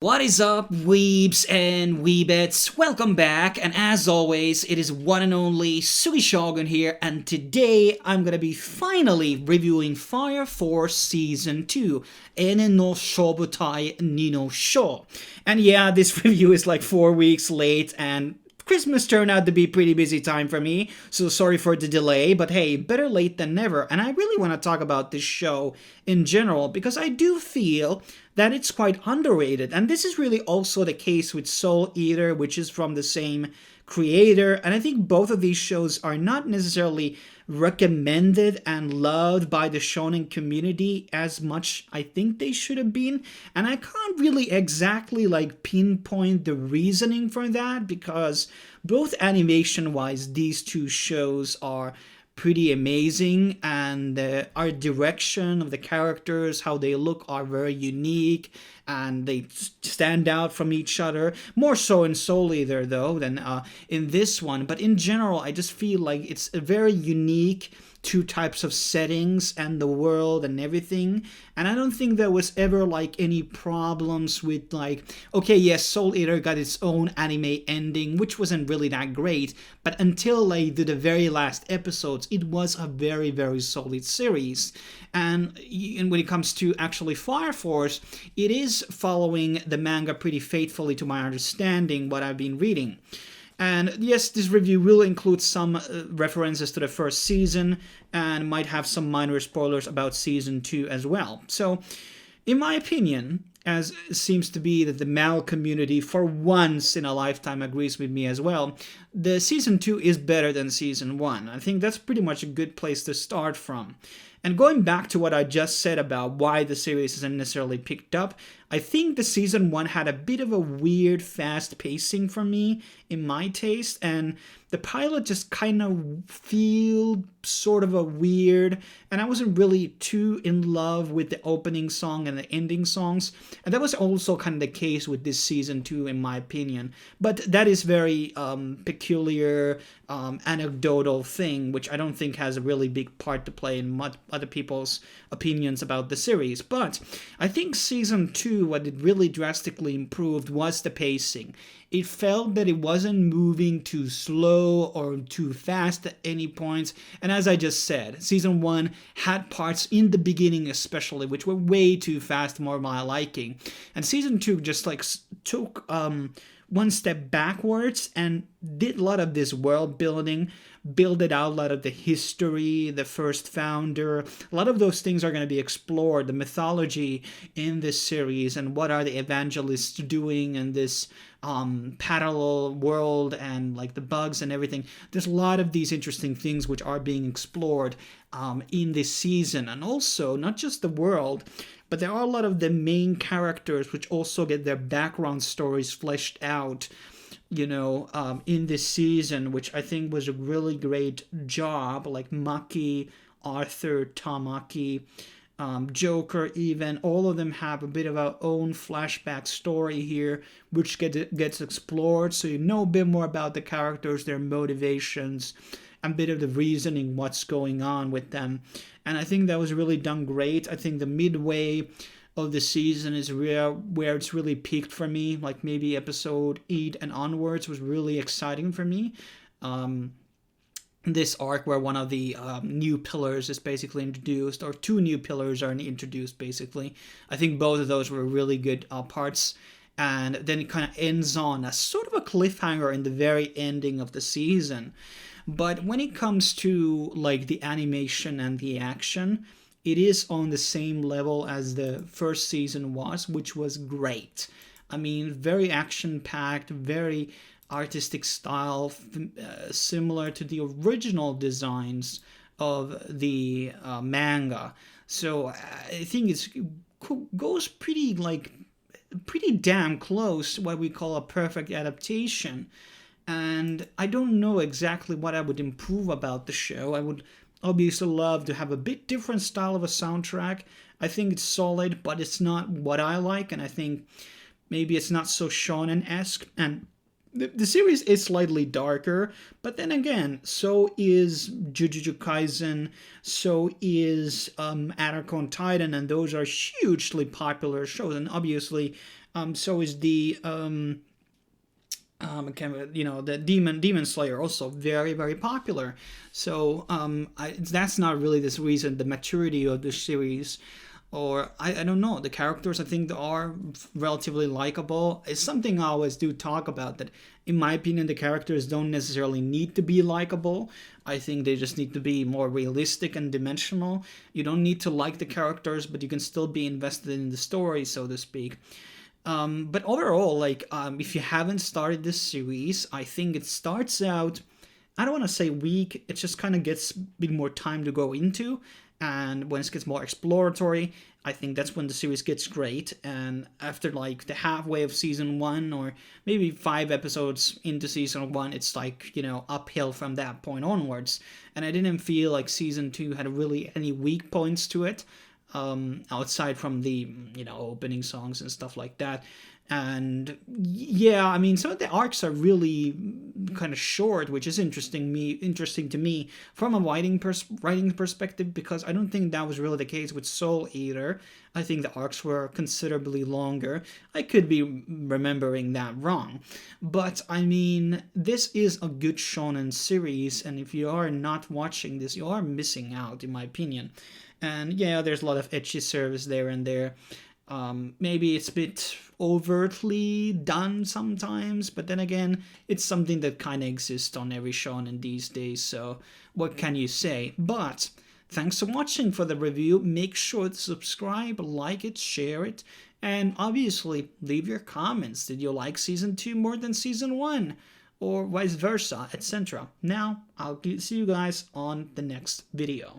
What is up, weebs and weebettes? Welcome back, and as always, it is one and only Sugi Shogun here, and today I'm gonna be finally reviewing Fire Force Season 2, Enen no Shobutai ni no Sho. And yeah, this review is like 4 weeks late, and Christmas turned out to be a pretty busy time for me, so sorry for the delay, but hey, better late than never. And I really want to talk about this show in general because I do feel that it's quite underrated. And this is really also the case with Soul Eater, which is from the same creator. And I think both of these shows are not necessarily recommended and loved by the shonen community as much I think they should have been, and I can't really exactly pinpoint the reasoning for that because both animation wise these two shows are pretty amazing, and our direction of the characters, how they look, are very unique and they stand out from each other, more so in Soul Eater though than in this one. But in general, I just feel like it's a very unique two types of settings and the world and everything, and I don't think there was ever any problems with okay, yes, Soul Eater got its own anime ending, which wasn't really that great, but until the very last episodes, it was a very, very solid series. And when it comes to actually Fire Force, it is following the manga pretty faithfully to my understanding, what I've been reading. And yes, this review will include some references to the first season and might have some minor spoilers about season 2 as well. So, in my opinion, as it seems to be that the Mal community for once in a lifetime agrees with me as well, the season 2 is better than season 1. I think that's pretty much a good place to start from. And going back to what I just said about why the series isn't necessarily picked up, I think the season 1 had a bit of a weird fast pacing for me, in my taste, and the pilot just kind of feel sort of a weird, and I wasn't really too in love with the opening song and the ending songs, and that was also kind of the case with this season 2 in my opinion. But that is very peculiar, anecdotal thing, which I don't think has a really big part to play in other people's opinions about the series. But I think season 2, what it really drastically improved was the pacing. It felt that it wasn't moving too slow or too fast at any points. And as I just said, season 1 had parts in the beginning especially which were way too fast, more my liking. And season 2 just took one step backwards and did a lot of this world building, build it out, a lot of the history, the first founder. A lot of those things are going to be explored, the mythology in this series, and what are the evangelists doing in this parallel world, and the bugs and everything. There's a lot of these interesting things which are being explored in this season, and also not just the world, but there are a lot of the main characters which also get their background stories fleshed out, in this season, which I think was a really great job, like Maki, Arthur, Tamaki, Joker even. All of them have a bit of our own flashback story here, which gets explored, so you know a bit more about the characters, their motivations, and a bit of the reasoning, what's going on with them. And I think that was really done great. I think the midway of the season is where it's really peaked for me, maybe episode 8 and onwards was really exciting for me. This arc where one of the new pillars is basically introduced, or 2 new pillars are introduced basically. I think both of those were really good parts. And then it kind of ends on a sort of a cliffhanger in the very ending of the season. But when it comes to the animation and the action, it is on the same level as the first season was, which was great. I mean, very action-packed, very artistic style, similar to the original designs of the manga. So I think it goes pretty damn close to what we call a perfect adaptation. And I don't know exactly what I would improve about the show. I would obviously love to have a bit different style of a soundtrack. I think it's solid, but it's not what I like, and I think maybe it's not so shonen-esque. And the series is slightly darker, but then again, so is Jujutsu Kaisen, so is Attack on Titan, and those are hugely popular shows. And obviously, So is the the Demon Slayer, also very, very popular. So that's not really this reason. The maturity of the series, or I don't know, the characters I think are relatively likable. It's something I always do talk about, that in my opinion the characters don't necessarily need to be likable. I think they just need to be more realistic and dimensional. You don't need to like the characters, but you can still be invested in the story, so to speak. But overall, like, if you haven't started this series, I think it starts out, I don't want to say weak, it just kind of gets a bit more time to go into, and when it gets more exploratory, I think that's when the series gets great. And after like the halfway of season 1, or maybe 5 episodes into season 1, it's like, uphill from that point onwards. And I didn't feel like season 2 had really any weak points to it, outside from the opening songs and stuff like that. And yeah, I mean, some of the arcs are really kind of short, which is interesting to me from a writing perspective, because I don't think that was really the case with Soul Eater. I think the arcs were considerably longer. I could be remembering that wrong, but I mean, this is a good shonen series, and if you are not watching this, you are missing out, in my opinion. And yeah, there's a lot of ecchi service there and there. Maybe it's a bit overtly done sometimes, but then again, it's something that kind of exists on every shonen these days, so what can you say? But thanks for watching for the review. Make sure to subscribe, like it, share it, and obviously leave your comments. Did you like season 2 more than season 1? Or vice versa, etc. Now, I'll see you guys on the next video.